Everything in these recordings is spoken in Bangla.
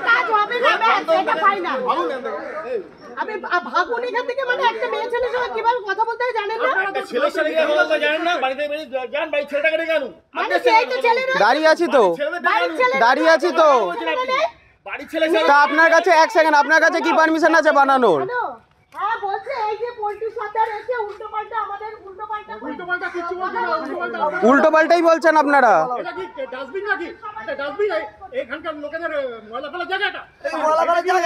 কাজ হবে না, এটা ফাইনাল। আমি ভাগুন এখান থেকে, মানে একটা মেয়ে ছেলের সঙ্গে কিভাবে কথা বলতে হয় জানেন না? ছেলের সাথে কথা বলতে জানেন না? বাড়িতে যান, বাড়ি ছেলেটাকে ডেকে আনুন। মানে সেই তো ছেলেরা দাঁড়িয়ে আছি তো, বাড়ির ছেলে দাঁড়িয়ে আছি তো। বাড়ির ছেলে তা আপনার কাছে এক সেকেন্ড, আপনার কাছে কি পারমিশন আছে বানানোর? হ্যাঁ বলছে এই যে পোল্ট্রি সরকার এসে উল্টোপাল্টা আমাদের উল্টোপাল্টা কিছু বলছে না, উল্টো পাল্টাই বলছেন আপনারা। এটা কি ডাস্টবিন নাকি? এটা ডাস্টবিন, এখানকার লোকেদের ময়লা ফেলার জায়গাটা।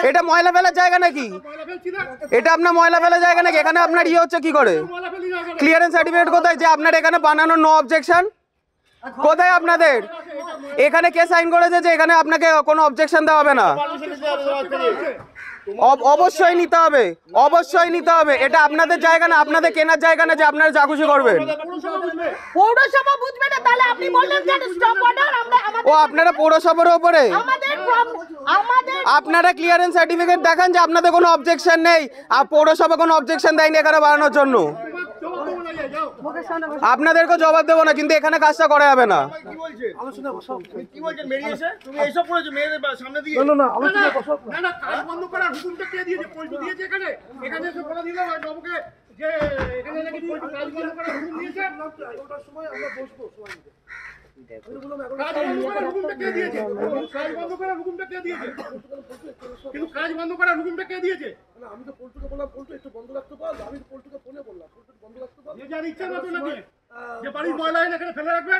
এটা ময়লা ফেলার জায়গা নাকি? ময়লা ফেলছি না, এটা আপনার ময়লা ফেলার জায়গা নাকি? এখানে আপনার ইয়ে হচ্ছে কি করে? ময়লা ফেলি না এখানে। ক্লিয়ারেন্স সার্টিফিকেট কোথায় যে আপনার এখানে বানানোর নো অবজেকশন? কোথায় আপনাদের? এখানে কে সাইন করেছে যে এখানে আপনাকে কোনো অবজেকশন দেওয়া হবে না? অবশ্যই নিতে হবে, অবশ্যই নিতে হবে। এটা আপনাদের জায়গা না, আপনাদের কেনার জায়গা না যে আপনারা যা খুশি করবেন। পৌরসভা বুঝবে না, তাহলে আপনি বললেন যে স্টপ অর্ডার আমরা ও আপনারা পৌরসভার উপরে আমাদের আপনারা ক্লিয়ারেন্স সার্টিফিকেট দেখান যে আপনাদের কোনো অবজেকশন নেই, আর পৌরসভা কোনো অবজেকশন দেয়নি এখানে বানানোর জন্য। আপনাদেরকে জবাব দেবো না, কিন্তু এখানে কাজটা করা যাবে না। কি বলছে আলোচনা বসো, কি বলছেন মেরিয়েছে? তুমি এইসব করেছো মেয়েদের সামনে দিয়ে? না আলোচনা বসো না না, কাজ বন্ধ করার হুকুমটা কে দিয়েছে? পোল্ট্রি দিয়েছে এখানে? এখানে এসে বলে দিল বাবুকে যে এখানে নাকি পোল্ট্রি কাজ বন্ধ করার হুকুম দিয়েছে। 11টার সময় আমরা বসবো সবাই মিলে। কাজ বন্ধ করার হুকুমটা কে দিয়েছে? কাজ বন্ধ করার হুকুমটা কে দিয়েছে? কিন্তু কাজ বন্ধ করার হুকুমটা কে দিয়েছে? না আমি তো পোল্ট্রিকে বললাম পোল্ট্রি একটু বন্ধ রাখতে পার, আমি পোল্ট্রিকে ফোনে বললাম পোল্ট্রি বন্ধ রাখতে পার। যে যার ইচ্ছা মতো নাকি যে বাড়ির ময়লা এনে এখানে ফেলে রাখবে?